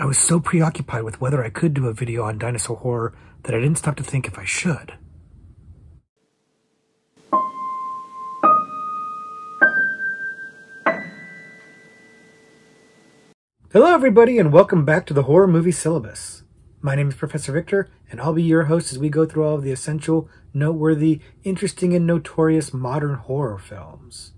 I was so preoccupied with whether I could do a video on dinosaur horror that I didn't stop to think if I should. Hello everybody and welcome back to the Horror Movie Syllabus. My name is Professor Victor and I'll be your host as we go through all of the essential, noteworthy, interesting, and notorious modern horror films.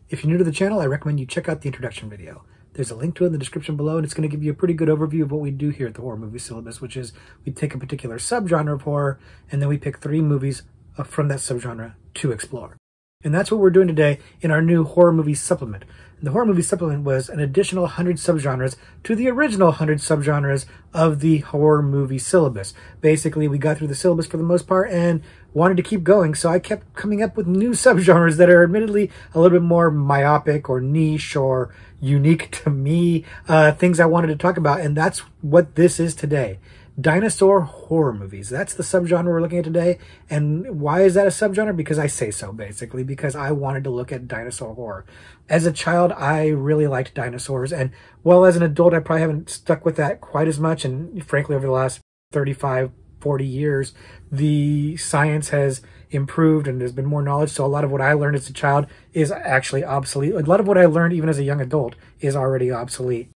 If you're new to the channel, I recommend you check out the introduction video. There's a link to it in the description below, and it's going to give you a pretty good overview of what we do here at the Horror Movie Syllabus, which is we take a particular subgenre of horror, and then we pick 3 movies from that subgenre to explore. And that's what we're doing today in our new Horror Movie Supplement. And the Horror Movie Supplement was an additional 100 subgenres to the original 100 subgenres of the Horror Movie Syllabus. Basically, we got through the syllabus for the most part and wanted to keep going, so I kept coming up with new subgenres that are admittedly a little bit more myopic or niche or unique to me, things I wanted to talk about, and that's what this is today. Dinosaur horror movies. That's the subgenre we're looking at today. And why is that a subgenre? Because I say so, basically, because I wanted to look at dinosaur horror. As a child, I really liked dinosaurs, and well, as an adult, I probably haven't stuck with that quite as much, and frankly, over the last 35, 40 years, the science has improved and there's been more knowledge, so a lot of what I learned as a child is actually obsolete. A lot of what I learned even as a young adult is already obsolete.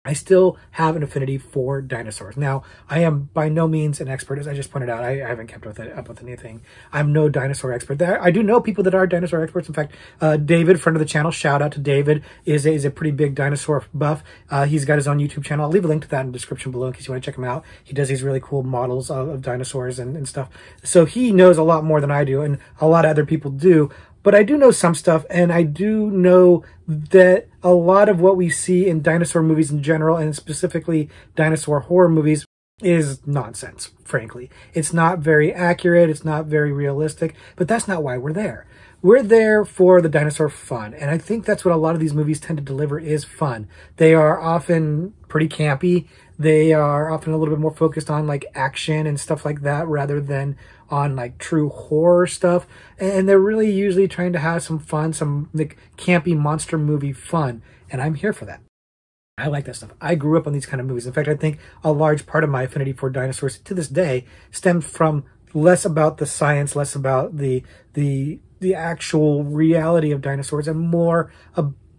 I still have an affinity for dinosaurs. Now, I am by no means an expert, as I just pointed out. I haven't kept up with anything. I'm no dinosaur expert. I do know people that are dinosaur experts. In fact, David, friend of the channel, shout out to David, is a pretty big dinosaur buff. He's got his own YouTube channel. I'll leave a link to that in the description below in case you want to check him out. He does these really cool models of dinosaurs and stuff. So he knows a lot more than I do, and a lot of other people do. But I do know some stuff, and I do know that a lot of what we see in dinosaur movies in general, and specifically dinosaur horror movies, is nonsense, frankly. It's not very accurate, it's not very realistic, but that's not why we're there. We're there for the dinosaur fun, and I think that's what a lot of these movies tend to deliver is fun. They are often pretty campy. They are often a little bit more focused on like action and stuff like that rather than on like true horror stuff. And they're really usually trying to have some fun, some like campy monster movie fun. And I'm here for that. I like that stuff. I grew up on these kind of movies. In fact, I think a large part of my affinity for dinosaurs to this day stems from less about the science, less about the actual reality of dinosaurs, and more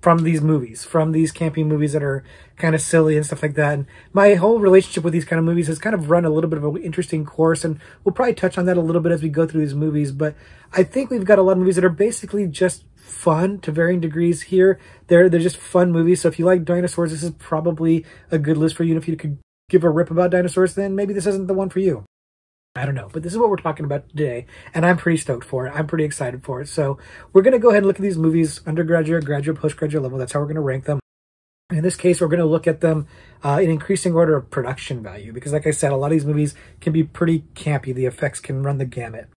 from these movies, from these campy movies that are kind of silly and stuff like that. And my whole relationship with these kind of movies has kind of run a little bit of an interesting course, and we'll probably touch on that a little bit as we go through these movies. But I think we've got a lot of movies that are basically just fun to varying degrees here. They're just fun movies. So if you like dinosaurs, this is probably a good list for you. And if you could give a rip about dinosaurs, then maybe this isn't the one for you. I don't know, but this is what we're talking about today, and I'm pretty stoked for it. I'm pretty excited for it. So we're going to go ahead and look at these movies, undergraduate, graduate, postgraduate level. That's how we're going to rank them. In this case, we're going to look at them in increasing order of production value, because like I said, a lot of these movies can be pretty campy. The effects can run the gamut.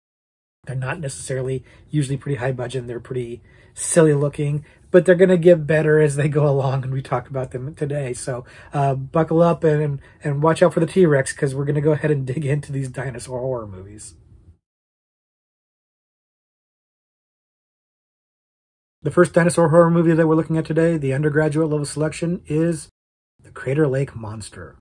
They're not necessarily usually pretty high budget, and they're pretty silly looking, but they're going to get better as they go along, and we talk about them today. So buckle up and watch out for the T-Rex, because we're going to go ahead and dig into these dinosaur horror movies. The first dinosaur horror movie that we're looking at today, the undergraduate level selection, is The Crater Lake Monster.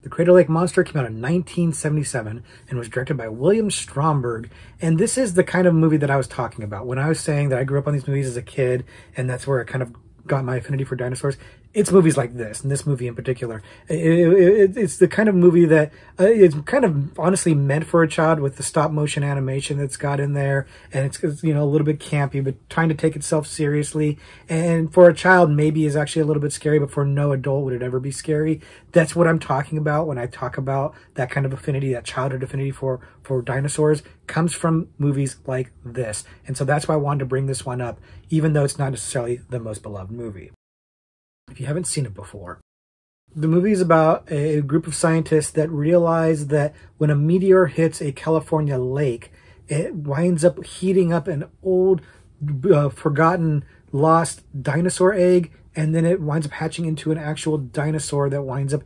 The Crater Lake Monster came out in 1977 and was directed by William Stromberg. And this is the kind of movie that I was talking about when I was saying that I grew up on these movies as a kid, and that's where I kind of got my affinity for dinosaurs. It's movies like this, and this movie in particular. It's the kind of movie that it's kind of honestly meant for a child, with the stop motion animation that's got in there, and it's you know, a little bit campy, but trying to take itself seriously. And for a child, maybe is actually a little bit scary, but for no adult would it ever be scary. That's what I'm talking about when I talk about that kind of affinity, that childhood affinity for dinosaurs, comes from movies like this. And so that's why I wanted to bring this one up, even though it's not necessarily the most beloved movie. If you haven't seen it before, the movie is about a group of scientists that realize that when a meteor hits a California lake, it winds up heating up an old, forgotten, lost dinosaur egg, and then it winds up hatching into an actual dinosaur that winds up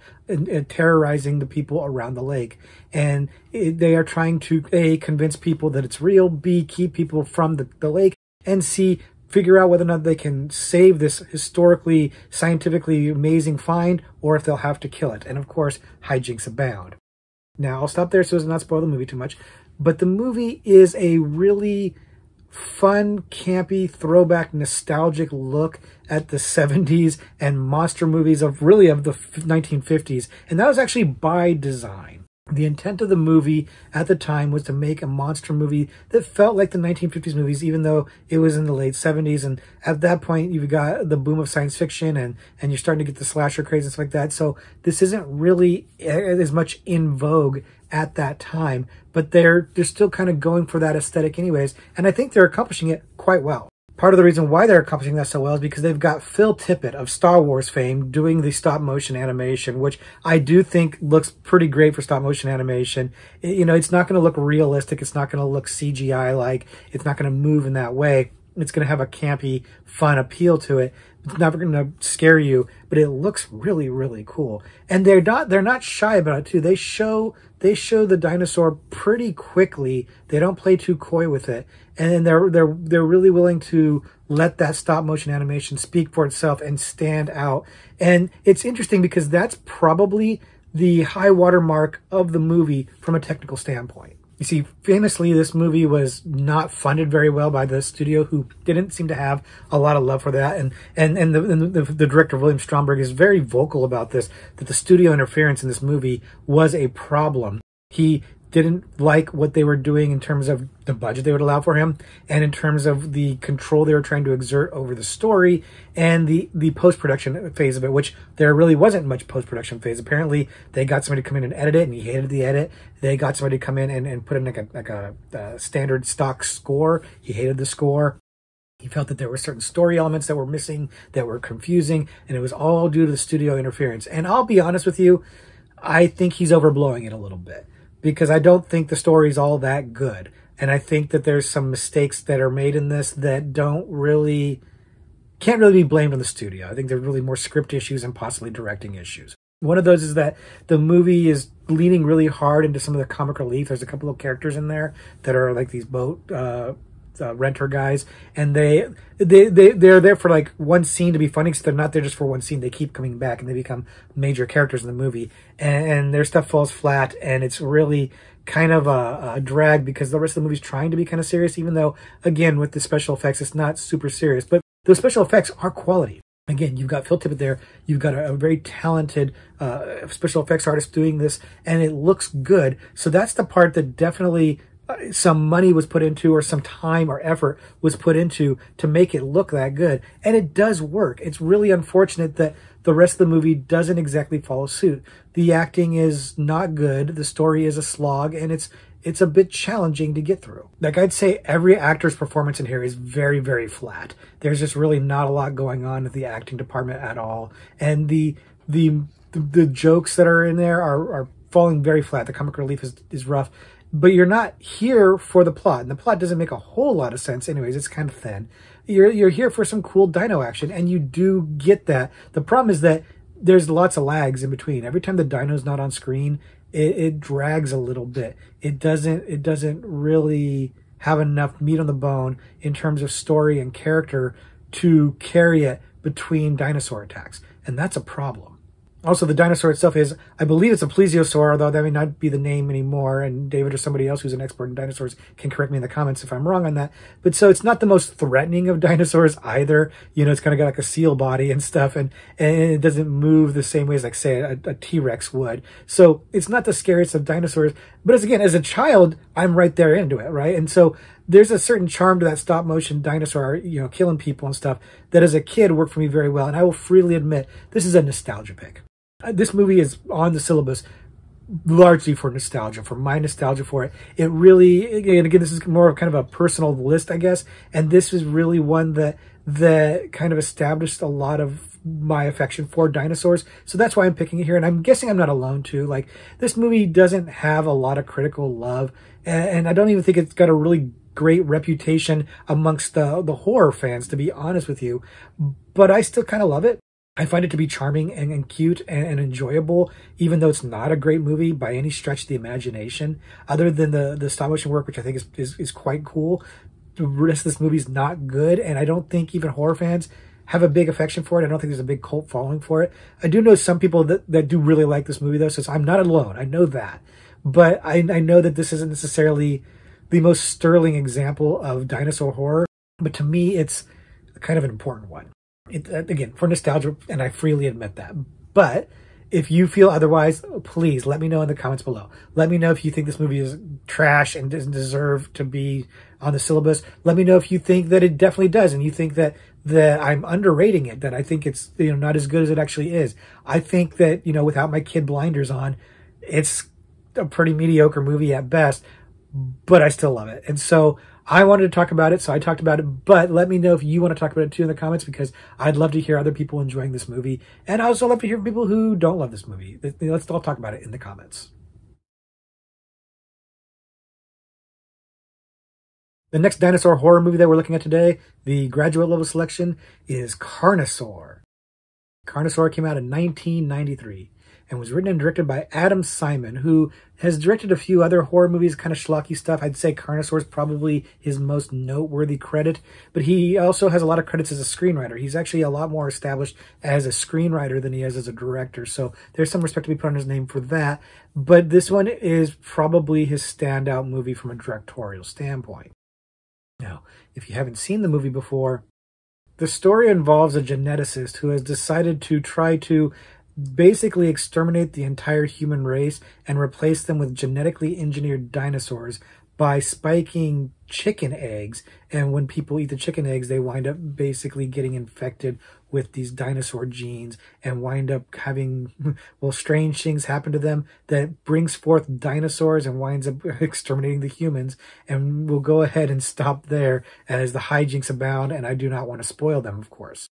terrorizing the people around the lake. And they are trying to, A, convince people that it's real, B, keep people from the lake, and C, figure out whether or not they can save this historically, scientifically amazing find, or if they'll have to kill it. And of course, hijinks abound. Now, I'll stop there so as to not spoil the movie too much. But the movie is a really fun, campy, throwback, nostalgic look at the 70s and monster movies of the 1950s. And that was actually by design. The intent of the movie at the time was to make a monster movie that felt like the 1950s movies, even though it was in the late 70s. And at that point, you've got the boom of science fiction and you're starting to get the slasher craze and stuff like that. So this isn't really as much in vogue at that time, but they're still kind of going for that aesthetic anyways. And I think they're accomplishing it quite well. Part of the reason why they're accomplishing that so well is because they've got Phil Tippett of Star Wars fame doing the stop motion animation, which I do think looks pretty great for stop motion animation. It's not going to look realistic. It's not going to look CGI-like. It's not going to move in that way. It's going to have a campy, fun appeal to it. It's never going to scare you, but it looks really, really cool. And they're not shy about it too. They show the dinosaur pretty quickly. They don't play too coy with it. And they're really willing to let that stop motion animation speak for itself and stand out. And it's interesting because that's probably the high water mark of the movie from a technical standpoint. You see, famously, this movie was not funded very well by the studio, who didn't seem to have a lot of love for that. And the director, William Stromberg, is very vocal about this, that the studio interference in this movie was a problem. He didn't like what they were doing in terms of the budget they would allow for him, and in terms of the control they were trying to exert over the story and the post-production phase of it, which there really wasn't much post-production phase. Apparently, they got somebody to come in and edit it, and he hated the edit. They got somebody to come in and put in like a standard stock score. He hated the score. He felt that there were certain story elements that were missing, that were confusing, and it was all due to the studio interference. And I'll be honest with you, I think he's overblowing it a little bit, because I don't think the story's all that good. And I think that there's some mistakes that are made in this that can't really be blamed on the studio. I think there's really more script issues and possibly directing issues. One of those is that the movie is leaning really hard into some of the comic relief. There's a couple of characters in there that are like these boat renter guys, and they're there for like one scene to be funny, so they're not there just for one scene. They keep coming back and they become major characters in the movie, and their stuff falls flat, and it's really kind of a drag because the rest of the movie's trying to be kind of serious, even though, again, with the special effects, it's not super serious, but those special effects are quality. Again, you've got Phil Tippett there. You've got a very talented special effects artist doing this, and it looks good. So that's the part that definitely some money was put into, or some time or effort was put into to make it look that good. And it does work. It's really unfortunate that the rest of the movie doesn't exactly follow suit. The acting is not good. The story is a slog, and it's a bit challenging to get through. Like, I'd say every actor's performance in here is very, very flat. There's just really not a lot going on with the acting department at all. And the jokes that are in there are falling very flat. The comic relief is rough. But you're not here for the plot, and the plot doesn't make a whole lot of sense anyways. It's kind of thin. You're here for some cool dino action, and you do get that. The problem is that there's lots of lags in between. Every time the dino's not on screen, it drags a little bit. It doesn't really have enough meat on the bone in terms of story and character to carry it between dinosaur attacks, and that's a problem. Also, the dinosaur itself is, I believe it's a plesiosaur, although that may not be the name anymore, and David or somebody else who's an expert in dinosaurs can correct me in the comments if I'm wrong on that. But so it's not the most threatening of dinosaurs either. It's kind of got like a seal body and stuff, and it doesn't move the same way as, like, say, a T-Rex would. So it's not the scariest of dinosaurs. But as a child, I'm right there into it, right? And so there's a certain charm to that stop motion dinosaur, killing people and stuff, that as a kid worked for me very well. And I will freely admit, this is a nostalgia pick. This movie is on the syllabus largely for nostalgia, for my nostalgia for it. It really, and again, this is more of kind of a personal list, I guess. And this is really one that kind of established a lot of my affection for dinosaurs. So that's why I'm picking it here. And I'm guessing I'm not alone too. Like, this movie doesn't have a lot of critical love. And I don't even think it's got a really great reputation amongst the horror fans, to be honest with you. But I still kind of love it. I find it to be charming and cute and enjoyable, even though it's not a great movie by any stretch of the imagination, other than the stop motion work, which I think is quite cool. the rest of this movie's not good, and I don't think even horror fans have a big affection for it. I don't think there's a big cult following for it. I do know some people that do really like this movie, though, so I'm not alone. I know that. But I know that this isn't necessarily the most sterling example of dinosaur horror, but to me, it's kind of an important one. Again, for nostalgia, and I freely admit that. But if you feel otherwise, please let me know in the comments below. Let me know if you think this movie is trash and doesn't deserve to be on the syllabus. Let me know if you think that it definitely does, and you think that I'm underrating it, that I think it's not as good as it actually is. I think that, without my kid blinders on, it's a pretty mediocre movie at best, but I still love it. And so I wanted to talk about it, so I talked about it, but let me know if you want to talk about it too in the comments, because I'd love to hear other people enjoying this movie, and I also love to hear from people who don't love this movie. Let's all talk about it in the comments. The next dinosaur horror movie that we're looking at today, the graduate level selection, is Carnosaur. Carnosaur came out in 1993 and was written and directed by Adam Simon, who has directed a few other horror movies, kind of schlocky stuff. I'd say Carnosaur is probably his most noteworthy credit, but he also has a lot of credits as a screenwriter. He's actually a lot more established as a screenwriter than he is as a director, so there's some respect to be put on his name for that. But this one is probably his standout movie from a directorial standpoint. Now, if you haven't seen the movie before, the story involves a geneticist who has decided to try to basically exterminate the entire human race and replace them with genetically engineered dinosaurs by spiking chicken eggs. And when people eat the chicken eggs, they wind up basically getting infected with these dinosaur genes and wind up having, strange things happen to them that brings forth dinosaurs and winds up exterminating the humans. And we'll go ahead and stop there as the hijinks abound, and I do not want to spoil them, of course.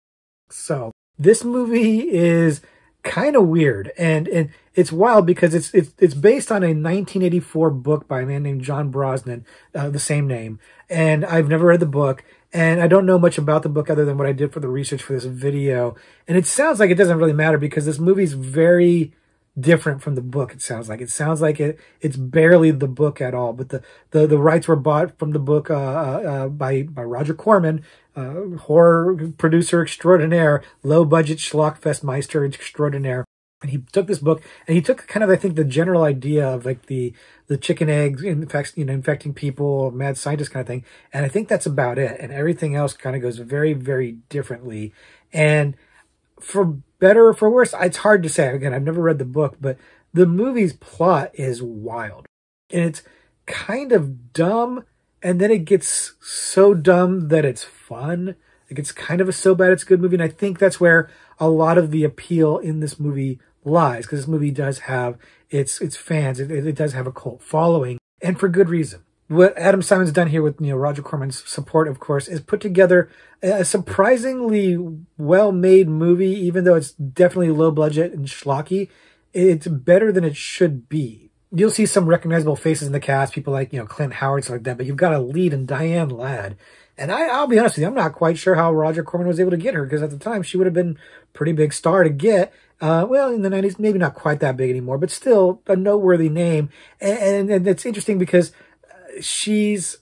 So this movie is kind of weird, and it's wild because it's based on a 1984 book by a man named John Brosnan, the same name, and I've never read the book, and I don't know much about the book other than what I did for the research for this video, and it sounds like it doesn't really matter because this movie's very different from the book. It sounds like it's barely the book at all, but the rights were bought from the book by Roger Corman, horror producer extraordinaire, low budget schlockfest meister extraordinaire. And he took this book and he took kind of, I think, the general idea of like the chicken eggs infecting people, mad scientist kind of thing, and I think that's about it. And everything else kind of goes very, very differently. And for better or for worse, it's hard to say. Again, I've never read the book, but the movie's plot is wild. And it's kind of dumb, and then it gets so dumb that it's fun. Like, it's kind of a so bad it's good movie, and I think that's where a lot of the appeal in this movie lies, because this movie does have its fans. It does have a cult following, and for good reason. What Adam Simon's done here with Roger Corman's support, of course, is put together a surprisingly well-made movie, even though it's definitely low budget and schlocky. It's better than it should be. You'll see some recognizable faces in the cast, people like Clint Howard, stuff like that, but you've got a lead in Diane Ladd. And I'll be honest with you, I'm not quite sure how Roger Corman was able to get her, because at the time she would have been a pretty big star to get. Well, in the 90s, maybe not quite that big anymore, but still a noteworthy name. And it's interesting because she's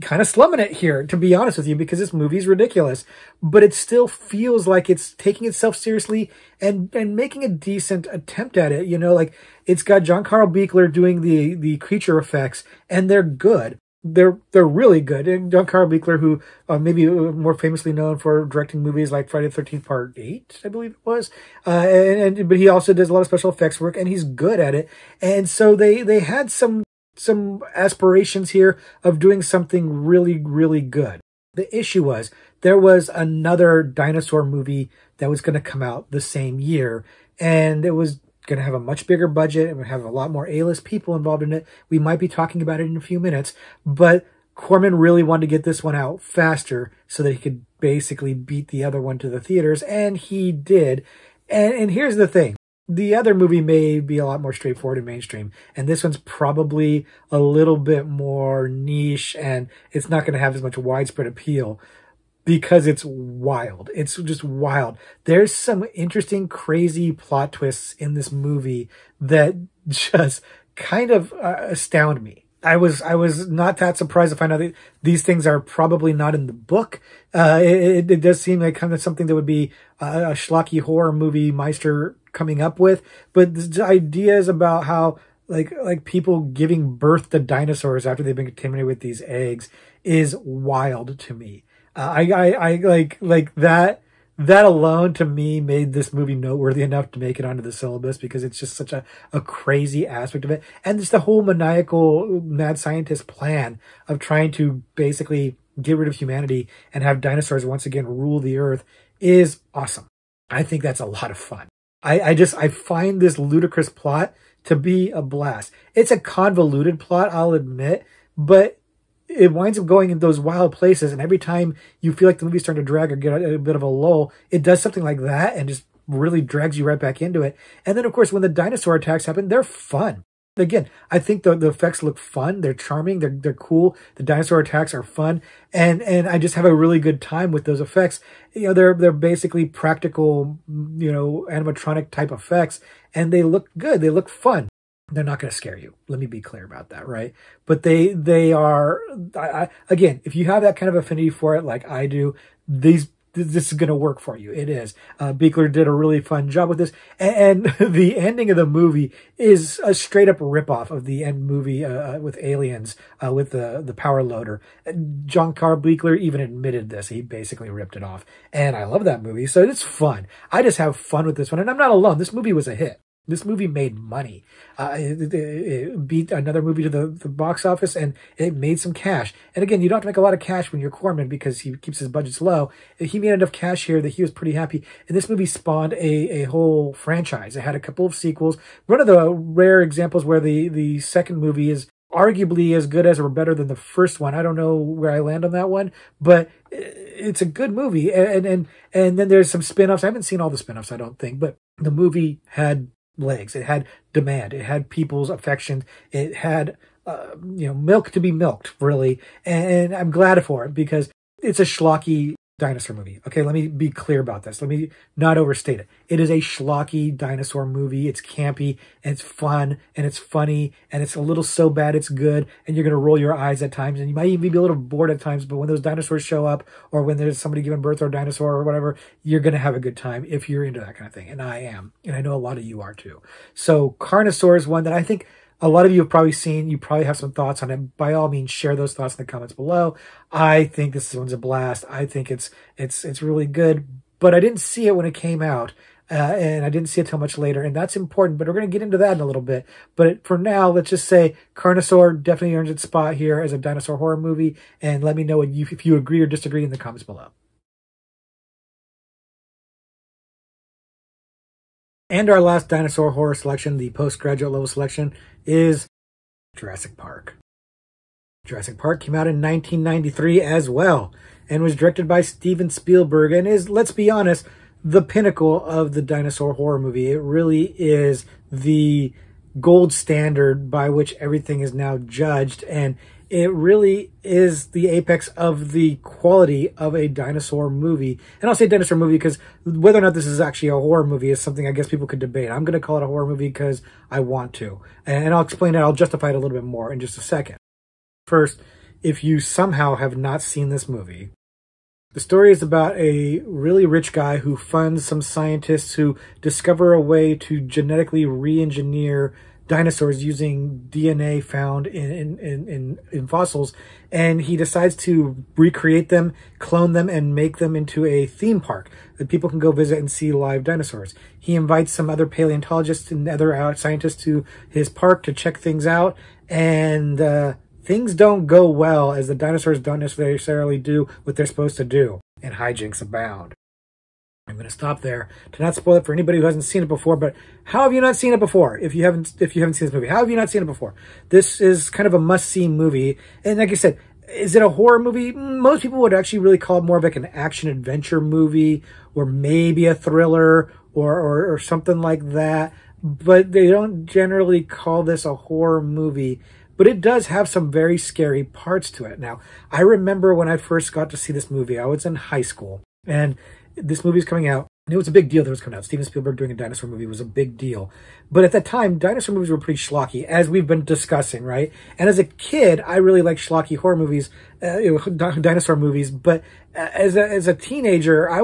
kind of slumming it here, to be honest with you, because this movie's ridiculous, but it still feels like it's taking itself seriously and making a decent attempt at it. Like, it's got John Carl Buechler doing the creature effects, and they're good. They're really good. And John Carl Buechler, who maybe more famously known for directing movies like Friday the 13th Part 8, I believe it was, but he also does a lot of special effects work, and he's good at it. And so they had some aspirations here of doing something really, really good. The issue was there was another dinosaur movie that was going to come out the same year, and it was going to have a much bigger budget and have a lot more A-list people involved in it. We might be talking about it in a few minutes, but Corman really wanted to get this one out faster so that he could basically beat the other one to the theaters, and he did. And here's the thing. The other movie may be a lot more straightforward and mainstream, and this one's probably a little bit more niche, and it's not going to have as much widespread appeal because it's wild. It's just wild. There's some interesting, crazy plot twists in this movie that just kind of astound me. I was not that surprised to find out that these things are probably not in the book. It does seem like kind of something that would be a schlocky horror movie Meister coming up with. But the ideas about how like people giving birth to dinosaurs after they've been contaminated with these eggs is wild to me. I like that. That alone, to me, made this movie noteworthy enough to make it onto the syllabus because it's just such a crazy aspect of it. And just the whole maniacal mad scientist plan of trying to basically get rid of humanity and have dinosaurs once again rule the earth is awesome. I think that's a lot of fun. I find this ludicrous plot to be a blast. It's a convoluted plot, I'll admit, but it winds up going in those wild places, and every time you feel like the movie's starting to drag or get a bit of a lull, it does something like that and just really drags you right back into it. And then, of course, when the dinosaur attacks happen, they're fun. Again, I think the effects look fun. They're charming. They're cool. The dinosaur attacks are fun, and I just have a really good time with those effects. You know, they're basically practical, you know, animatronic type effects, and they look good. They look fun. They're not going to scare you. Let me be clear about that, right? But they are, again, if you have that kind of affinity for it like I do, this is going to work for you. It is. Buechler did a really fun job with this. And the ending of the movie is a straight up ripoff of the end movie with Aliens, with the power loader. John Carl Buechler even admitted this. He basically ripped it off. And I love that movie. So it's fun. I just have fun with this one. And I'm not alone. This movie was a hit. This movie made money. It beat another movie to the box office, and it made some cash. And again, you don't have to make a lot of cash when you're Corman because he keeps his budgets low. He made enough cash here that he was pretty happy. And this movie spawned a whole franchise. It had a couple of sequels. One of the rare examples where the second movie is arguably as good as or better than the first one. I don't know where I land on that one, but it's a good movie. And then there's some spin-offs. I haven't seen all the spin-offs, I don't think, but the movie had legs. It had demand. It had people's affection. It had, milk to be milked, really. And I'm glad for it because it's a schlocky dinosaur movie. Okay, let me be clear about this. Let me not overstate it. It is a schlocky dinosaur movie. It's campy, and it's fun, and it's funny, and it's a little so bad it's good, and you're going to roll your eyes at times, and you might even be a little bored at times, but when those dinosaurs show up, or when there's somebody giving birth to a dinosaur or whatever, you're going to have a good time if you're into that kind of thing, and I am, and I know a lot of you are too. So Carnosaur is one that I think a lot of you have probably seen. You probably have some thoughts on it. By all means, share those thoughts in the comments below. I think this one's a blast. I think it's really good, but I didn't see it when it came out, and I didn't see it till much later, and that's important, but we're going to get into that in a little bit. But for now, let's just say Carnosaur definitely earns its spot here as a dinosaur horror movie, and let me know if you agree or disagree in the comments below. And our last dinosaur horror selection, the postgraduate level selection, is Jurassic Park. Jurassic Park came out in 1993 as well, and was directed by Steven Spielberg, and is, let's be honest, the pinnacle of the dinosaur horror movie. It really is the gold standard by which everything is now judged, and it really is the apex of the quality of a dinosaur movie. And I'll say dinosaur movie because whether or not this is actually a horror movie is something I guess people could debate. I'm going to call it a horror movie because I want to. And I'll explain it. I'll justify it a little bit more in just a second. First, if you somehow have not seen this movie, the story is about a really rich guy who funds some scientists who discover a way to genetically re-engineer dinosaurs using DNA found in fossils, and he decides to recreate them, clone them, and make them into a theme park that people can go visit and see live dinosaurs. He invites some other paleontologists and other scientists to his park to check things out, and things don't go well, as the dinosaurs don't necessarily do what they're supposed to do, and hijinks abound. I'm going to stop there to not spoil it for anybody who hasn't seen it before, but how have you not seen it before? If you haven't seen this movie, how have you not seen it before? This is kind of a must-see movie. And like I said, is it a horror movie? Most people would actually really call it more of like an action-adventure movie, or maybe a thriller, or something like that. But they don't generally call this a horror movie. But it does have some very scary parts to it. Now, I remember when I first got to see this movie, I was in high school, and this movie is coming out, And it was a big deal that was coming out. Steven Spielberg doing a dinosaur movie was a big deal. But at that time, dinosaur movies were pretty schlocky, as we've been discussing, right? And as a kid, I really liked schlocky horror movies, dinosaur movies. But as a teenager, I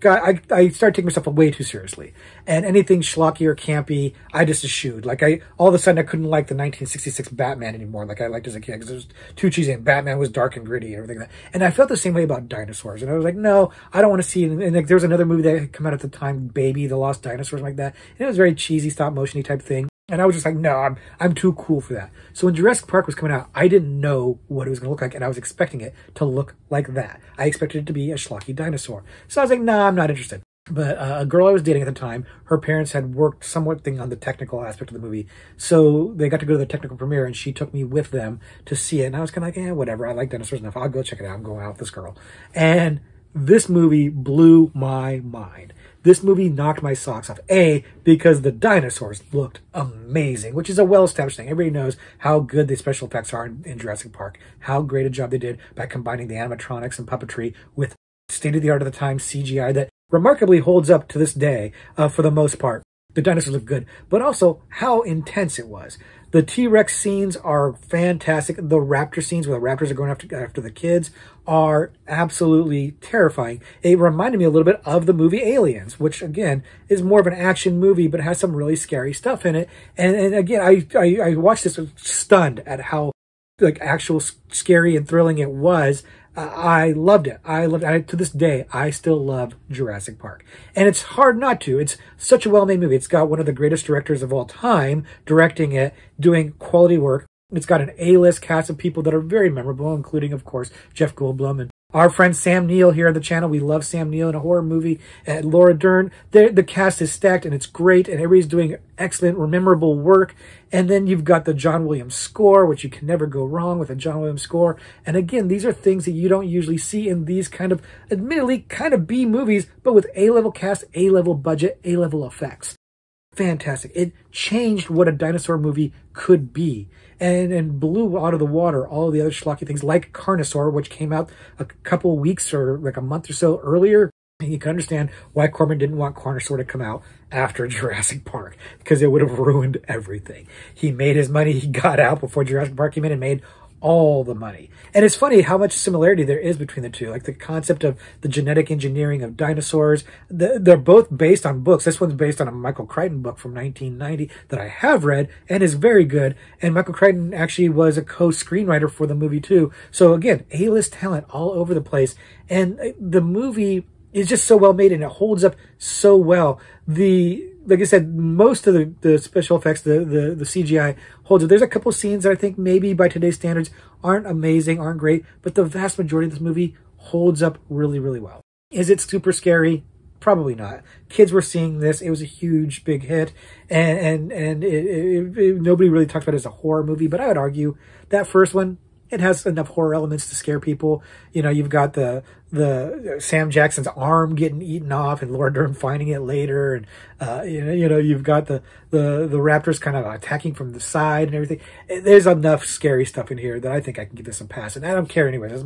started taking myself way too seriously. And anything schlocky or campy, I just eschewed. Like, all of a sudden, I couldn't like the 1966 Batman anymore, like I liked as a kid, because it was too cheesy, and Batman was dark and gritty and everything like that. And I felt the same way about dinosaurs. And I was like, no, I don't want to see it. And like, there was another movie that had come out at the time, Baby, the Lost Dinosaurs, like that. And it was very cheesy, stop-motion-y type thing. And I was just like, no, I'm too cool for that. So when Jurassic Park was coming out, I didn't know what it was going to look like, and I was expecting it to look like that. I expected it to be a schlocky dinosaur. So I was like, nah, I'm not interested. But a girl I was dating at the time, her parents had worked somewhat on the technical aspect of the movie. So they got to go to the technical premiere, and she took me with them to see it. And I was kind of like, whatever. I like dinosaurs enough. I'll go check it out. I'm going out with this girl. And this movie blew my mind. This movie knocked my socks off. Because the dinosaurs looked amazing, which is a well-established thing. Everybody knows how good the special effects are in Jurassic Park, how great a job they did by combining the animatronics and puppetry with state-of-the-art at the time CGI that remarkably holds up to this day for the most part. The dinosaurs look good, but also how intense it was. The T-Rex scenes are fantastic. The raptor scenes where the raptors are going after the kids are absolutely terrifying. It reminded me a little bit of the movie Aliens, which again is more of an action movie, but has some really scary stuff in it. And again, I watched this stunned at how like actual scary and thrilling it was. I loved it. To this day, I still love Jurassic Park. And it's hard not to. It's such a well-made movie. It's got one of the greatest directors of all time directing it, doing quality work. It's got an A-list cast of people that are very memorable, including, of course, Jeff Goldblum and our friend Sam Neill here on the channel. We love Sam Neill in a horror movie. Laura Dern. The cast is stacked, and it's great, and everybody's doing excellent, memorable work. And then you've got the John Williams score, which you can never go wrong with a John Williams score. And again, these are things that you don't usually see in these kind of, admittedly, kind of B movies, but with A-level cast, A-level budget, A-level effects. Fantastic. It changed what a dinosaur movie could be, and blew out of the water all of the other schlocky things like Carnosaur, which came out a couple of weeks or like a month or so earlier. And you can understand why Corman didn't want Carnosaur to come out after Jurassic Park, because it would have ruined everything. He made his money. He got out before Jurassic Park came in and made all the money. And it's funny how much similarity there is between the two. Like the concept of the genetic engineering of dinosaurs. They're both based on books. This one's based on a Michael Crichton book from 1990 that I have read and is very good. And Michael Crichton actually was a co-screenwriter for the movie too. So again, A-list talent all over the place. And the movie is just so well made, and it holds up so well. Like I said, most of the special effects, the CGI holds up. There's a couple scenes that I think maybe by today's standards aren't amazing, aren't great, but the vast majority of this movie holds up really, really well. Is it super scary? Probably not. Kids were seeing this. It was a huge, big hit, and nobody really talks about it as a horror movie, but I would argue that first one, it has enough horror elements to scare people. You know, you've got the Sam Jackson's arm getting eaten off and Laura Dern finding it later. And, you know, you've got the raptors kind of attacking from the side and everything. There's enough scary stuff in here that I think I can give this a pass. And I don't care anyway. This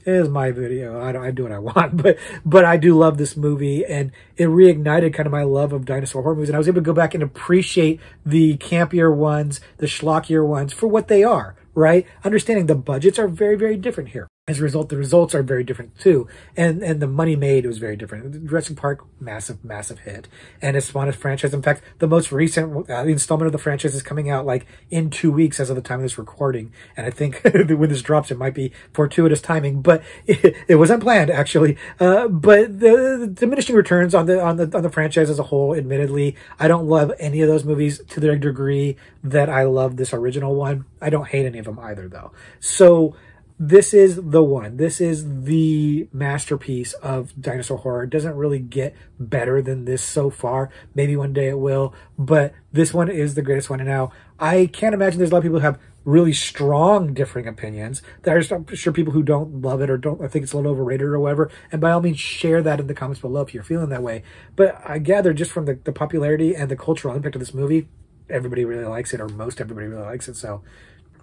is my video. I do what I want, but I do love this movie, and it reignited kind of my love of dinosaur horror movies. And I was able to go back and appreciate the campier ones, the schlockier ones for what they are. Right? Understanding the budgets are very, very different here. As a result, the results are very different too. And the money made was very different. Jurassic Park, massive, massive hit. And it spawned a franchise. In fact, the most recent installment of the franchise is coming out like in 2 weeks as of the time of this recording. And I think when this drops, it might be fortuitous timing, but it wasn't planned actually. But the diminishing returns on the franchise as a whole, admittedly, I don't love any of those movies to the degree that I love this original one. I don't hate any of them either though. So this is the one. This is the masterpiece of dinosaur horror. It doesn't really get better than this so far. Maybe one day it will, but this one is the greatest one. And now I can't imagine there's a lot of people who have really strong differing opinions. There's, I'm sure, people who don't love it or think it's a little overrated or whatever. And by all means, share that in the comments below if you're feeling that way. But I gather just from the popularity and the cultural impact of this movie, everybody really likes it, or most everybody really likes it. So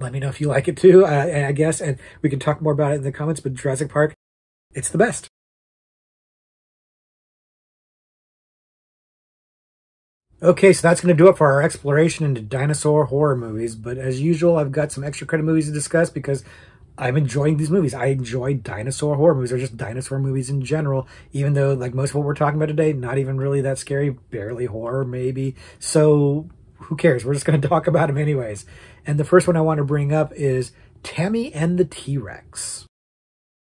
let me know if you like it too, I guess, and we can talk more about it in the comments. But Jurassic Park, it's the best. Okay, so that's going to do it for our exploration into dinosaur horror movies. But as usual, I've got some extra credit movies to discuss because I'm enjoying these movies. I enjoy dinosaur horror movies, or just dinosaur movies in general, even though, like most of what we're talking about today, not even really that scary, barely horror, maybe. So who cares? We're just going to talk about them anyways. And the first one I want to bring up is Tammy and the T-Rex.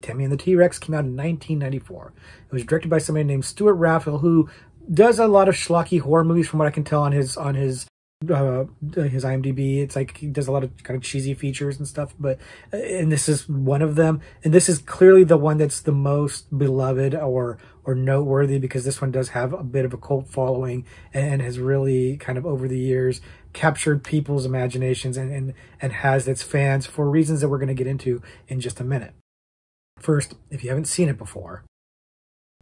Tammy and the T-Rex came out in 1994. It was directed by somebody named Stuart Raphael, who does a lot of schlocky horror movies from what I can tell on his IMDb. It's like he does a lot of kind of cheesy features and stuff, and this is one of them. And this is clearly the one that's the most beloved or noteworthy, because this one does have a bit of a cult following and has really kind of over the years captured people's imaginations and has its fans for reasons that we're going to get into in just a minute. First, if you haven't seen it before,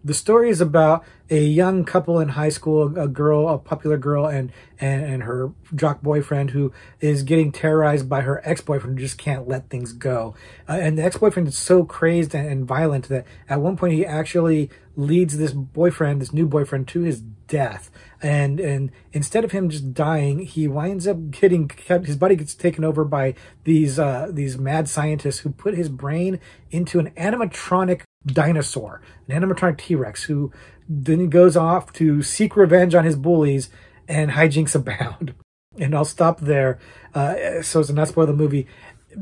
the story is about a young couple in high school, a popular girl, and her jock boyfriend, who is getting terrorized by her ex-boyfriend, who just can't let things go. And the ex-boyfriend is so crazed and violent that at one point he actually leads this new boyfriend, to his death. And instead of him just dying, he winds up his body gets taken over by these mad scientists who put his brain into an animatronic dinosaur, an animatronic T-Rex, who then goes off to seek revenge on his bullies, and hijinks abound. And I'll stop there so as to not spoil the movie,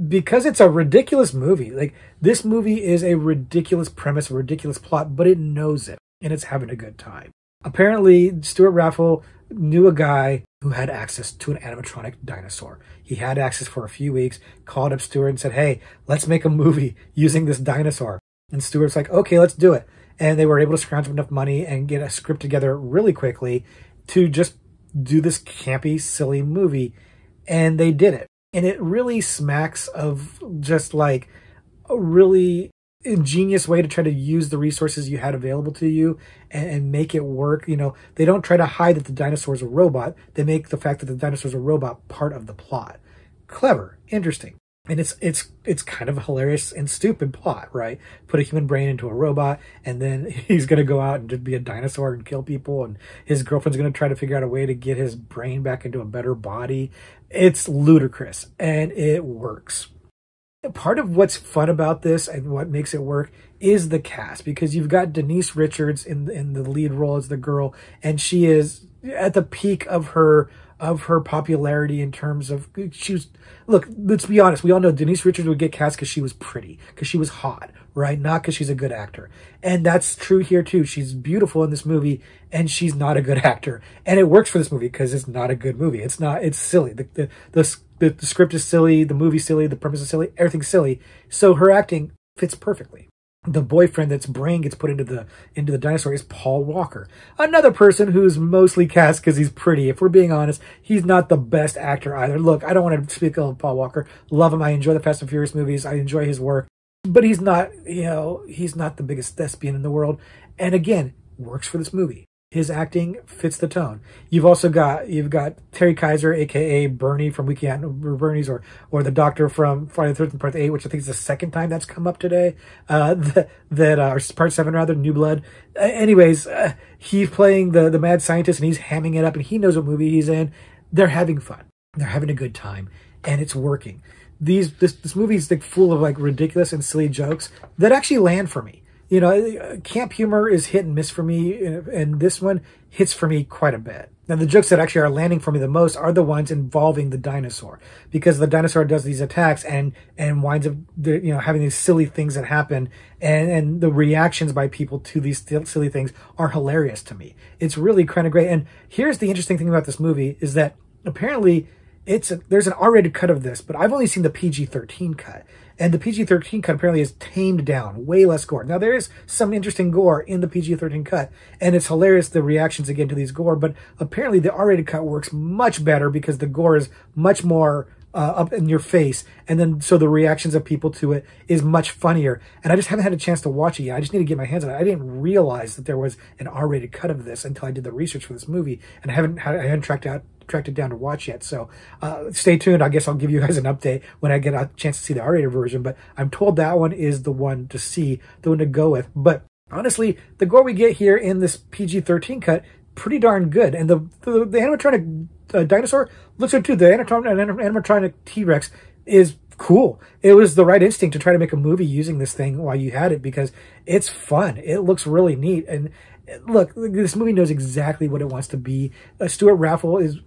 because it's a ridiculous movie. Like, this movie is a ridiculous premise, a ridiculous plot, but it knows it, and it's having a good time. Apparently, Stuart Raphael knew a guy who had access to an animatronic dinosaur. He had access for a few weeks, called up Stuart and said, "Hey, let's make a movie using this dinosaur." And Stuart's like, "Okay, let's do it." And they were able to scrounge up enough money and get a script together really quickly to just do this campy, silly movie. And they did it. And it really smacks of just like a really ingenious way to try to use the resources you had available to you and make it work. You know, they don't try to hide that the dinosaur's a robot. They make the fact that the dinosaur's a robot part of the plot. Clever, interesting. And it's kind of a hilarious and stupid plot, right? Put a human brain into a robot, and then he's going to go out and just be a dinosaur and kill people, and his girlfriend's going to try to figure out a way to get his brain back into a better body. It's ludicrous, and it works. Part of what's fun about this and what makes it work is the cast, because you've got Denise Richards in the lead role as the girl, and she is at the peak of her popularity in terms of look, let's be honest, we all know Denise Richards would get cast because she was pretty, because she was hot, right? Not because she's a good actor. And that's true here too. She's beautiful in this movie, and she's not a good actor. And it works for this movie because it's not a good movie. It's silly. The script is silly, the movie's silly, the premise is silly, everything's silly. So her acting fits perfectly. The boyfriend that's brain gets put into the dinosaur is Paul Walker, another person who's mostly cast because he's pretty. If we're being honest, he's not the best actor either. Look, I don't want to speak of Paul Walker. Love him. I enjoy the Fast and Furious movies. I enjoy his work, but he's not the biggest thespian in the world. And again, works for this movie. His acting fits the tone. You've got Terry Kaiser, aka Bernie from Weekend Bernie's, or the Doctor from Friday the 13th Part 8, which I think is the second time that's come up today. Or Part 7 rather, New Blood. Anyways, he's playing the mad scientist, and he's hamming it up, and he knows what movie he's in. They're having fun. They're having a good time, and it's working. This movie's like full of like ridiculous and silly jokes that actually land for me. You know, camp humor is hit and miss for me, and this one hits for me quite a bit. Now, the jokes that actually are landing for me the most are the ones involving the dinosaur, because the dinosaur does these attacks and winds up, having these silly things that happen, and the reactions by people to these silly things are hilarious to me. It's really kind of great. And here's the interesting thing about this movie is that apparently there's an R-rated cut of this, but I've only seen the PG-13 cut. And the PG-13 cut apparently is tamed down, way less gore. Now, there is some interesting gore in the PG-13 cut, and it's hilarious, the reactions again to these gore, but apparently the R-rated cut works much better because the gore is much more up in your face, and then so the reactions of people to it is much funnier. And I just haven't had a chance to watch it yet. I just need to get my hands on it. I didn't realize that there was an R-rated cut of this until I did the research for this movie, and I hadn't tracked it down to watch yet. So stay tuned. I guess I'll give you guys an update when I get a chance to see the R-rated version, but I'm told that one is the one to see, the one to go with. But honestly, the gore we get here in this PG-13 cut pretty darn good. And the animatronic dinosaur looks good too. The animatronic T-Rex is cool. It was the right instinct to try to make a movie using this thing while you had it, because it's fun. It looks really neat. And look, this movie knows exactly what it wants to be. Stuart Raffle is,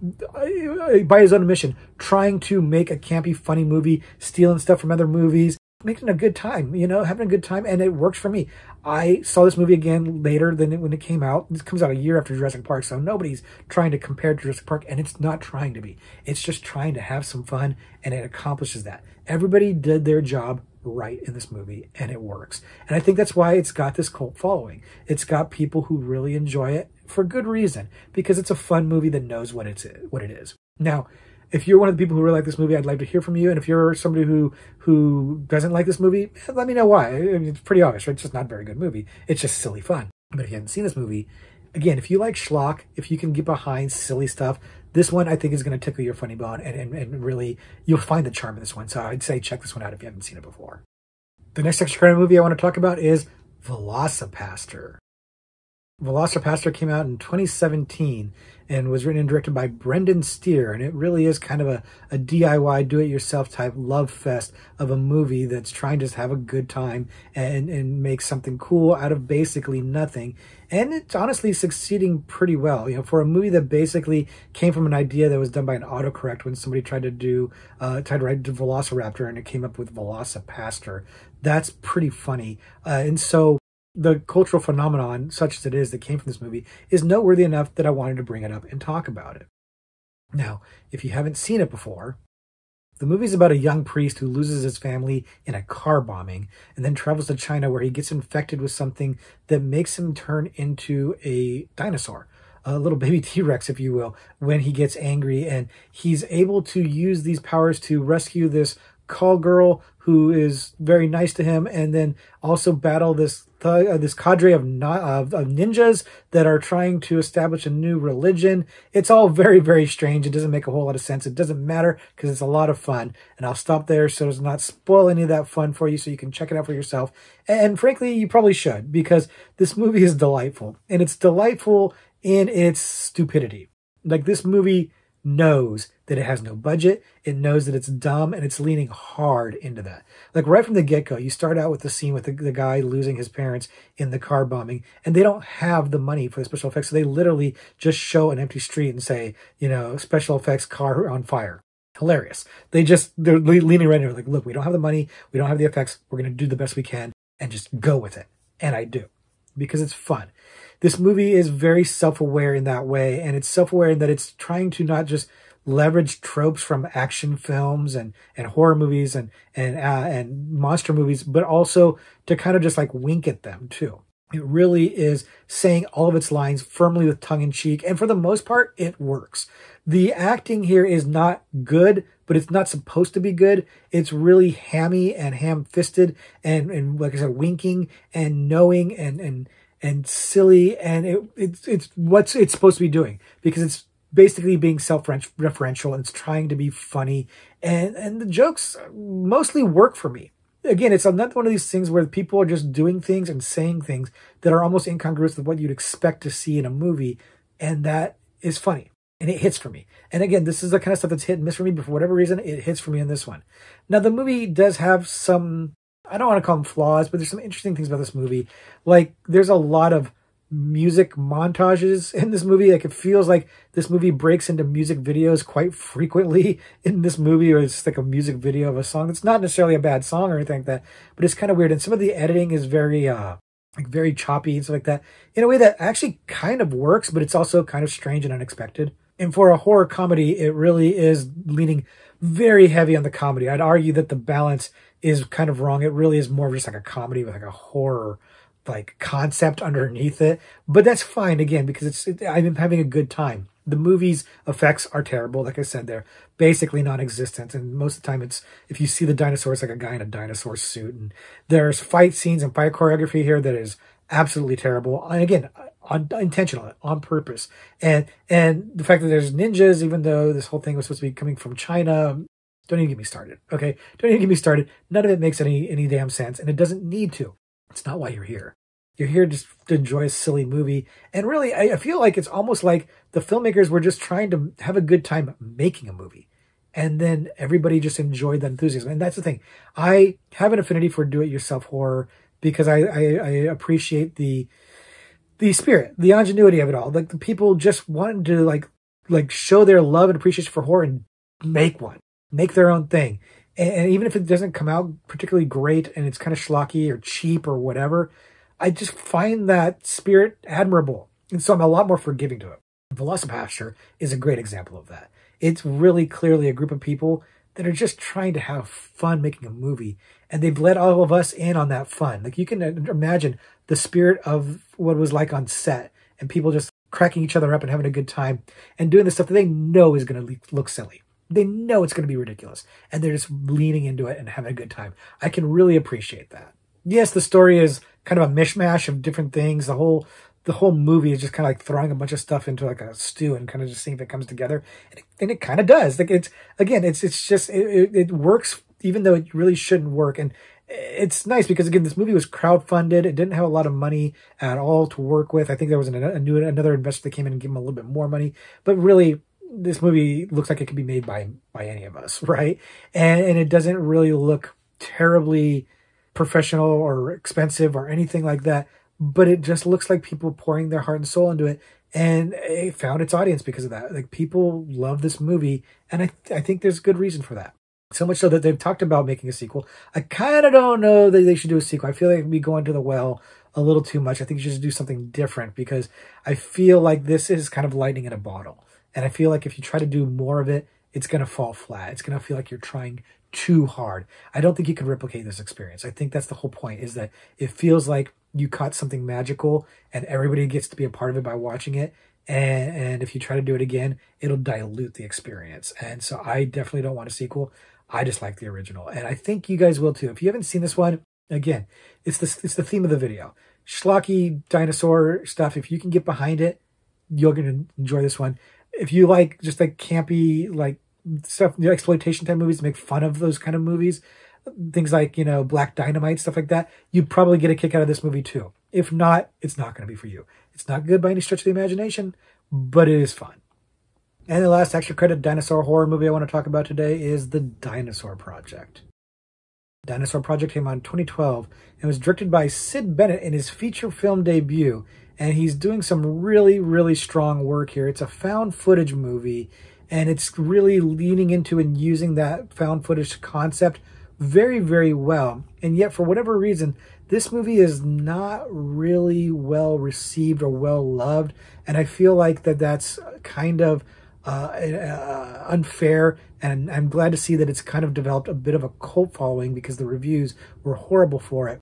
by his own admission, trying to make a campy, funny movie, stealing stuff from other movies, making a good time, having a good time, and it works for me. I saw this movie again later than when it came out. This comes out a year after Jurassic Park, so nobody's trying to compare to Jurassic Park, and it's not trying to be. It's just trying to have some fun, and it accomplishes that. Everybody did their job right in this movie, and it works. And I think that's why it's got this cult following. It's got people who really enjoy it for good reason, because it's a fun movie that knows what it is. Now, if you're one of the people who really like this movie, I'd like to hear from you. And if you're somebody who doesn't like this movie, let me know why. I mean, it's pretty obvious, right? It's just not a very good movie. It's just silly fun. But if you haven't seen this movie, again, if you like schlock, if you can get behind silly stuff, this one I think is going to tickle your funny bone, and really, you'll find the charm in this one. So I'd say check this one out if you haven't seen it before. The next extra credit movie I want to talk about is Velocipaster. Velocipaster came out in 2017 and was written and directed by Brendan Steer, and it really is kind of a DIY, do-it-yourself type love fest of a movie that's trying to just have a good time and make something cool out of basically nothing. And it's honestly succeeding pretty well, for a movie that basically came from an idea that was done by an autocorrect when somebody tried to write Velociraptor, and it came up with Velocipaster. That's pretty funny, and so the cultural phenomenon, such as it is, that came from this movie is noteworthy enough that I wanted to bring it up and talk about it. Now, if you haven't seen it before, the movie's about a young priest who loses his family in a car bombing and then travels to China, where he gets infected with something that makes him turn into a dinosaur, a little baby T-Rex, if you will, when he gets angry. And he's able to use these powers to rescue this call girl who is very nice to him, and then also battle this cadre of ninjas that are trying to establish a new religion. It's all very, very strange. It doesn't make a whole lot of sense. It doesn't matter because it's a lot of fun. And I'll stop there so as not spoil any of that fun for you, so you can check it out for yourself. And frankly, you probably should, because this movie is delightful. And it's delightful in its stupidity. Like, this movie knows that it has no budget. It knows that it's dumb, and it's leaning hard into that. Like, right from the get-go, you start out with the scene with the guy losing his parents in the car bombing, and they don't have the money for the special effects, so they literally just show an empty street and say, special effects car on fire. Hilarious. They're leaning right into it, like, look, we don't have the money, we don't have the effects, we're going to do the best we can and just go with it. And I do, because it's fun. This movie is very self-aware in that way, and it's self-aware in that it's trying to not just leverage tropes from action films and horror movies and monster movies, but also to kind of just like wink at them too. It really is saying all of its lines firmly with tongue-in-cheek, and for the most part, it works. The acting here is not good, but it's not supposed to be good. It's really hammy and ham-fisted and like I said, winking and knowing and silly, and it's what it's supposed to be doing, because it's basically being self-referential, and it's trying to be funny, and the jokes mostly work for me. Again, it's not one of these things where people are just doing things and saying things that are almost incongruous with what you'd expect to see in a movie, and that is funny, and it hits for me. And again, this is the kind of stuff that's hit and miss for me, but for whatever reason, it hits for me in this one. Now, the movie does have some, I don't want to call them flaws, but there's some interesting things about this movie. Like, there's a lot of music montages in this movie. Like, it feels like this movie breaks into music videos quite frequently in this movie, or it's like a music video of a song. It's not necessarily a bad song or anything like that, but it's kind of weird. And some of the editing is very very choppy and stuff like that, in a way that actually kind of works, but it's also kind of strange and unexpected. And for a horror comedy, it really is leaning very heavy on the comedy. I'd argue that the balance is kind of wrong. It really is more of just like a comedy with like a horror like concept underneath it, but that's fine, again, because I'm having a good time. The movie's effects are terrible. Like I said, they're basically non-existent, and most of the time if you see the dinosaur, it's like a guy in a dinosaur suit, and there's fight scenes and fight choreography here that is absolutely terrible, and again, intentional, on purpose. And the fact that there's ninjas, even though this whole thing was supposed to be coming from China, don't even get me started, okay? Don't even get me started. None of it makes any damn sense, and it doesn't need to. It's not why you're here. You're here just to enjoy a silly movie. And really, I feel like it's almost like the filmmakers were just trying to have a good time making a movie. And then everybody just enjoyed the enthusiasm. And that's the thing. I have an affinity for do-it-yourself horror because I appreciate the spirit, the ingenuity of it all. Like the people just wanted to like show their love and appreciation for horror and make their own thing. And even if it doesn't come out particularly great and it's kind of schlocky or cheap or whatever, I just find that spirit admirable. And so I'm a lot more forgiving to it. Velocipastor is a great example of that. It's really clearly a group of people that are just trying to have fun making a movie. And they've let all of us in on that fun. Like you can imagine the spirit of what it was like on set and people just cracking each other up and having a good time and doing the stuff that they know is going to look silly. They know it's going to be ridiculous. And they're just leaning into it and having a good time. I can really appreciate that. Yes, the story is kind of a mishmash of different things. The whole movie is just kind of like throwing a bunch of stuff into like a stew and kind of just seeing if it comes together. And it kind of does. Like it works even though it really shouldn't work. And it's nice because again, this movie was crowdfunded. It didn't have a lot of money at all to work with. I think there was another investor that came in and gave them a little bit more money. But really, this movie looks like it could be made by any of us, right? And it doesn't really look terribly professional or expensive or anything like that, but it just looks like people pouring their heart and soul into it, and it found its audience because of that. Like people love this movie, and I think there's good reason for that. So much so that they've talked about making a sequel. I kind of don't know that they should do a sequel. I feel like we go into the well a little too much. I think you should do something different because I feel like this is kind of lightning in a bottle, and I feel like if you try to do more of it, it's going to fall flat. It's going to feel like you're trying too hard. I don't think you can replicate this experience. I think that's the whole point, is that it feels like you caught something magical and everybody gets to be a part of it by watching it. And if you try to do it again, it'll dilute the experience. And so I definitely don't want a sequel. I just like the original. And I think you guys will too. If you haven't seen this one, again, it's the theme of the video. Schlocky dinosaur stuff. If you can get behind it, you're going to enjoy this one. If you like just like campy, like stuff, exploitation type movies, to make fun of those kind of movies, things like, Black Dynamite, stuff like that, you'd probably get a kick out of this movie too. If not, it's not going to be for you. It's not good by any stretch of the imagination, but it is fun. And the last extra credit dinosaur horror movie I want to talk about today is The Dinosaur Project. Dinosaur Project came out in 2012 and was directed by Sid Bennett in his feature film debut. And he's doing some really, really strong work here. It's a found footage movie, and it's really leaning into and using that found footage concept very, very well. And yet, for whatever reason, this movie is not really well received or well loved. And I feel like that's kind of unfair. And I'm glad to see that it's kind of developed a bit of a cult following because the reviews were horrible for it.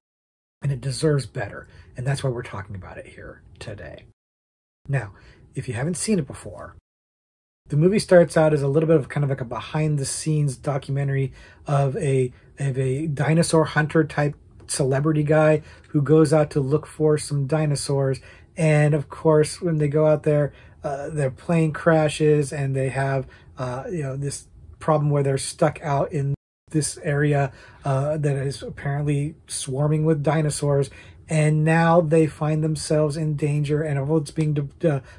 And it deserves better. And that's why we're talking about it here today. Now, if you haven't seen it before, the movie starts out as a little bit of kind of like a behind-the-scenes documentary of a dinosaur hunter type celebrity guy who goes out to look for some dinosaurs. And of course, when they go out there, their plane crashes and they have this problem where they're stuck out in this area that is apparently swarming with dinosaurs, and now they find themselves in danger, and it's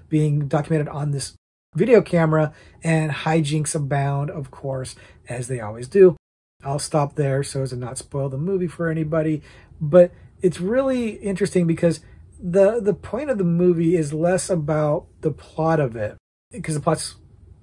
being documented on this video camera, and hijinks abound, of course, as they always do. I'll stop there so as to not spoil the movie for anybody, but it's really interesting because the point of the movie is less about the plot of it, because the plot's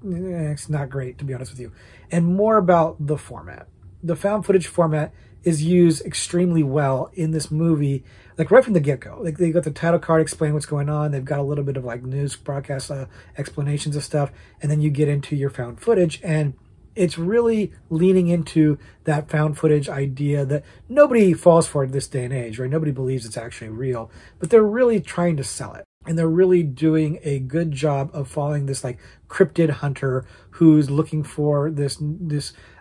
it's not great, to be honest with you, and more about the format. The found footage format is used extremely well in this movie, like right from the get-go. Like they got the title card explaining what's going on. They've got a little bit of like news broadcast explanations of stuff, and then you get into your found footage, and it's really leaning into that found footage idea that nobody falls for this day and age, right? Nobody believes it's actually real, but they're really trying to sell it. And they're really doing a good job of following this like cryptid hunter who's looking for this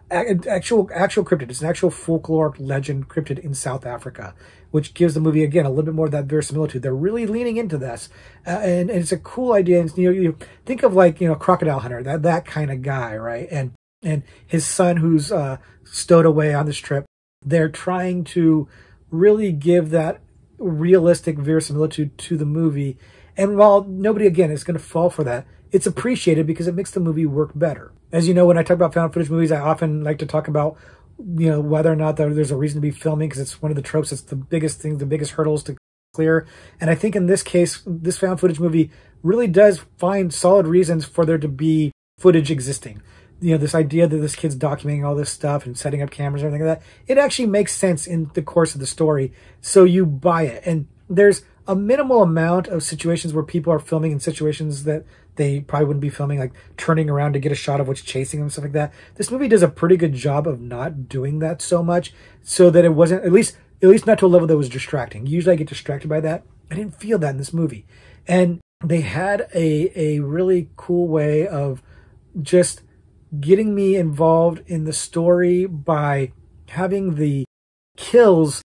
actual cryptid. It's an actual folklore legend cryptid in South Africa, which gives the movie, again, a little bit more of that verisimilitude. They're really leaning into this, and it's a cool idea. And, you think of like, Crocodile Hunter, that kind of guy, right? And his son who's stowed away on this trip. They're trying to really give that realistic verisimilitude to the movie. And while nobody, again, is going to fall for that, it's appreciated because it makes the movie work better. As you know, when I talk about found footage movies, I often like to talk about, whether or not there's a reason to be filming, because it's one of the tropes. It's the biggest thing, the biggest hurdles to clear. And I think in this case, this found footage movie really does find solid reasons for there to be footage existing. This idea that this kid's documenting all this stuff and setting up cameras and everything like that, it actually makes sense in the course of the story. So you buy it. And there's a minimal amount of situations where people are filming in situations that they probably wouldn't be filming, like turning around to get a shot of what's chasing them, stuff like that. This movie does a pretty good job of not doing that so much, so that it wasn't, at least not to a level that was distracting. Usually I get distracted by that. I didn't feel that in this movie. And they had a really cool way of just getting me involved in the story by having the kills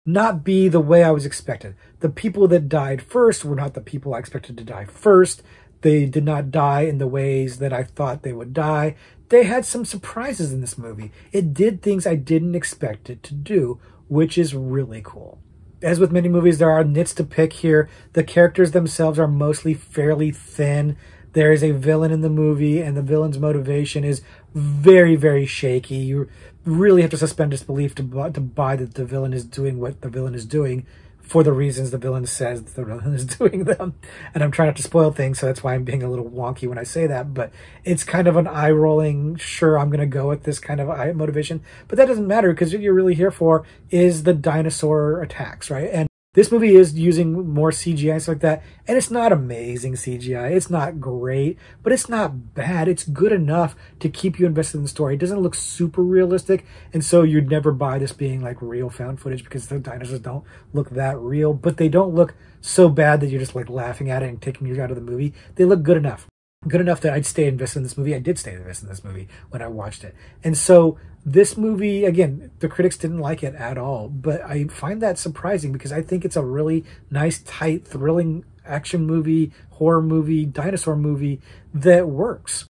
not be the way I was expected. The people that died first were not the people I expected to die first. They did not die in the ways that I thought they would die. They had some surprises in this movie. It did things I didn't expect it to do, which is really cool. As with many movies, there are nits to pick here. The characters themselves are mostly fairly thin. There is a villain in the movie, and the villain's motivation is very, very shaky. You really have to suspend disbelief to buy that the villain is doing what the villain is doing for the reasons the villain says the villain is doing them. And I'm trying not to spoil things, so that's why I'm being a little wonky when I say that. But it's kind of an eye-rolling, sure, I'm going to go with this kind of motivation. But that doesn't matter, because what you're really here for is the dinosaur attacks, right? And this movie is using more CGI and stuff like that, and it's not amazing CGI. It's not great, but it's not bad. It's good enough to keep you invested in the story. It doesn't look super realistic, and so you'd never buy this being like real found footage, because the dinosaurs don't look that real, but they don't look so bad that you're just like laughing at it and taking you out of the movie. They look good enough. Good enough that I'd stay invested in this movie. I did stay invested in this movie when I watched it. And so this movie, again, the critics didn't like it at all, but I find that surprising, because I think it's a really nice, tight, thrilling action movie, horror movie, dinosaur movie that works.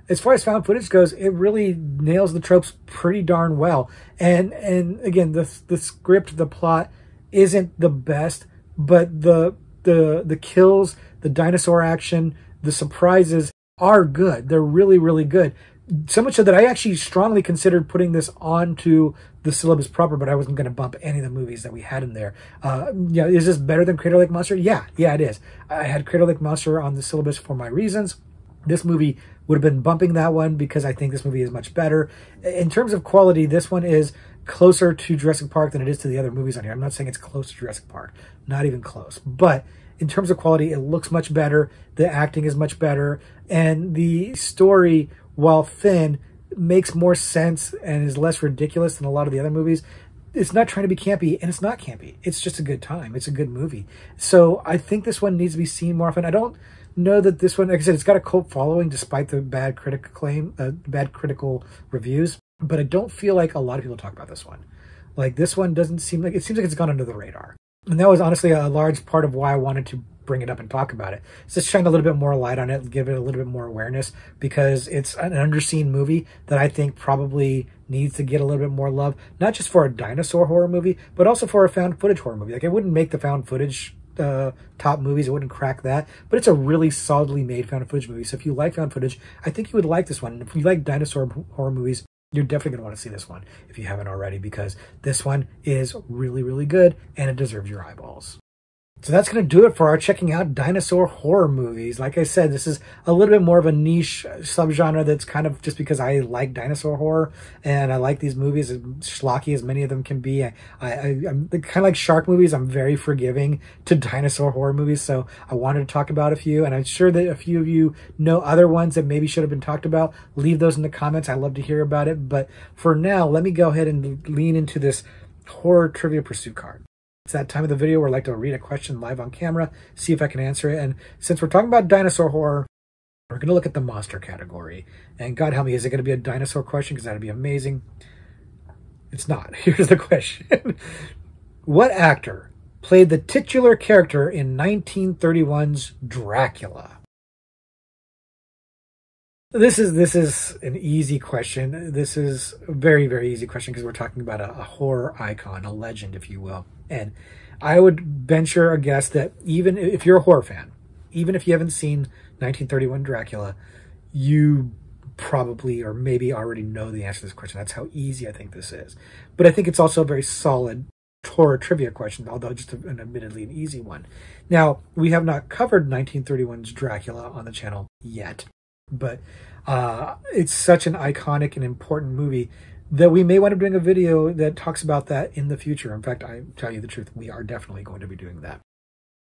As far as found footage goes, it really nails the tropes pretty darn well. And again, the script, the plot isn't the best, but the kills, the dinosaur action, the surprises are good. They're really, really good. So much so that I actually strongly considered putting this onto the syllabus proper, but I wasn't going to bump any of the movies that we had in there. Is this better than Crater Lake Monster? Yeah, it is. I had Crater Lake Monster on the syllabus for my reasons. This movie would have been bumping that one because I think this movie is much better. In terms of quality, this one is closer to Jurassic Park than it is to the other movies on here. I'm not saying it's close to Jurassic Park. Not even close. But in terms of quality, it looks much better. The acting is much better. And the story, while thin, makes more sense and is less ridiculous than a lot of the other movies. It's not trying to be campy, and it's not campy. It's just a good time. It's a good movie. So I think this one needs to be seen more often. I don't know that this one, like I said, it's got a cult following despite the bad critical reviews. But I don't feel like a lot of people talk about this one. Like, this one doesn't seem like, it seems like it's gone under the radar. And that was honestly a large part of why I wanted to bring it up and talk about it. It's just shine a little bit more light on it, give it a little bit more awareness, because it's an underseen movie that I think probably needs to get a little bit more love, not just for a dinosaur horror movie, but also for a found footage horror movie. Like, it wouldn't make the found footage top movies, it wouldn't crack that, but it's a really solidly made found footage movie. So if you like found footage, I think you would like this one. And if you like dinosaur horror movies, you're definitely going to want to see this one if you haven't already, because this one is really, really good and it deserves your eyeballs. So that's going to do it for our checking out dinosaur horror movies. Like I said, this is a little bit more of a niche subgenre that's kind of just because I like dinosaur horror and I like these movies, as schlocky as many of them can be. I'm kind of like shark movies. I'm very forgiving to dinosaur horror movies, so I wanted to talk about a few, and I'm sure that a few of you know other ones that maybe should have been talked about. Leave those in the comments. I'd love to hear about it. But for now, let me go ahead and lean into this horror trivia pursuit card. It's that time of the video where I like to read a question live on camera, see if I can answer it. And since we're talking about dinosaur horror, we're going to look at the monster category. And God help me, is it going to be a dinosaur question? Because that'd be amazing. It's not. Here's the question. What actor played the titular character in 1931's Dracula? This is an easy question. This is a very, very easy question because we're talking about a horror icon, a legend, if you will. And I would venture a guess that even if you're a horror fan, even if you haven't seen 1931 Dracula, you probably or maybe already know the answer to this question. That's how easy I think this is. But I think it's also a very solid horror trivia question, although just an admittedly an easy one. Now, we have not covered 1931's Dracula on the channel yet, but it's such an iconic and important movie that we may wind up doing a video that talks about that in the future. In fact, I tell you the truth, we are definitely going to be doing that.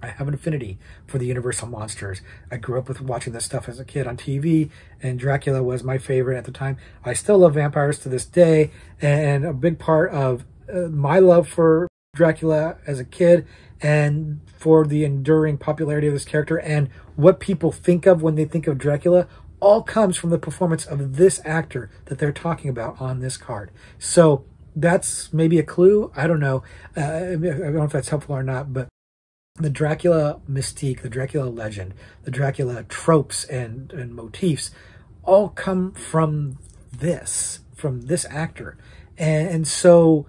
I have an affinity for the Universal monsters. I grew up with watching this stuff as a kid on TV, and Dracula was my favorite at the time. I still love vampires to this day, and a big part of my love for Dracula as a kid and for the enduring popularity of this character and what people think of when they think of Dracula all comes from the performance of this actor that they're talking about on this card. So that's maybe a clue. I don't know. I don't know if that's helpful or not, but the Dracula mystique, the Dracula legend, the Dracula tropes and motifs all come from this actor. And so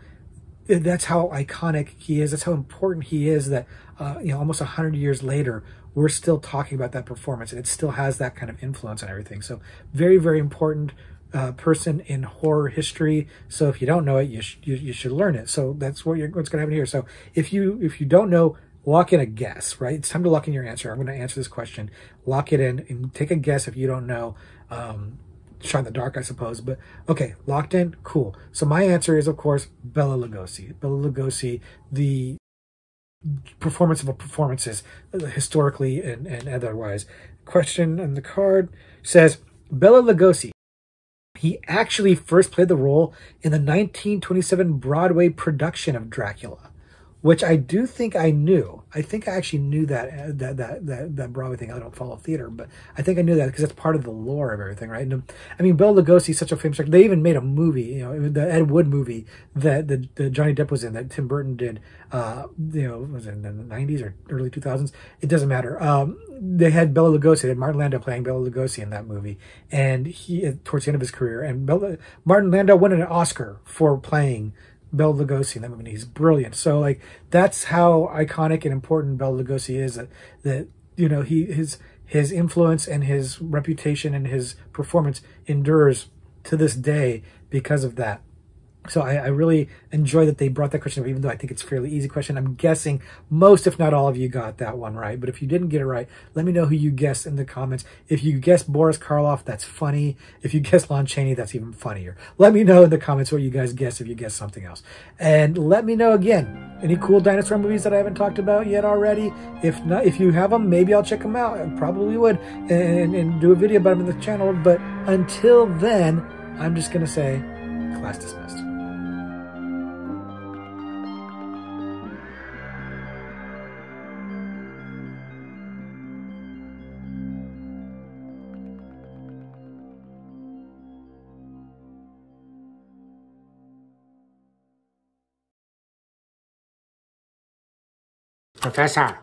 that's how iconic he is. That's how important he is that, almost 100 years later, we're still talking about that performance, and it still has that kind of influence on everything. So very, very important person in horror history. So if you don't know it, you should learn it. So that's what's going to happen here. So if you don't know, lock in a guess, right? It's time to lock in your answer. I'm going to answer this question. Lock it in and take a guess if you don't know. Shot in the dark, I suppose. But okay, locked in? Cool. So my answer is, of course, Bela Lugosi. Bela Lugosi, the performance of performances, historically and otherwise. Question on the card says, Bela Lugosi, he actually first played the role in the 1927 Broadway production of Dracula, which I do think I knew. I think I actually knew that Broadway thing. I don't follow theater, but I think I knew that because that's part of the lore of everything, right? And, I mean, Bela Lugosi is such a famous actor. They even made a movie, the Ed Wood movie that Johnny Depp was in, that Tim Burton did. Was it in the 90s or early 2000s? It doesn't matter. They had Bela Lugosi, they had Martin Landau playing Bela Lugosi in that movie, and he towards the end of his career, and Martin Landau won an Oscar for playing Bela Lugosi in that movie. He's brilliant. So like that's how iconic and important Bela Lugosi is. That his influence and his reputation and his performance endures to this day because of that. So I really enjoy that they brought that question up, even though I think it's a fairly easy question. I'm guessing most, if not all of you, got that one right. But if you didn't get it right, let me know who you guessed in the comments. If you guessed Boris Karloff, that's funny. If you guessed Lon Chaney, that's even funnier. Let me know in the comments what you guys guessed if you guessed something else. And let me know again, any cool dinosaur movies that I haven't talked about yet already. If not, if you have them, maybe I'll check them out. I probably would and do a video about them in the channel. But until then, I'm just going to say, class dismissed. Professor.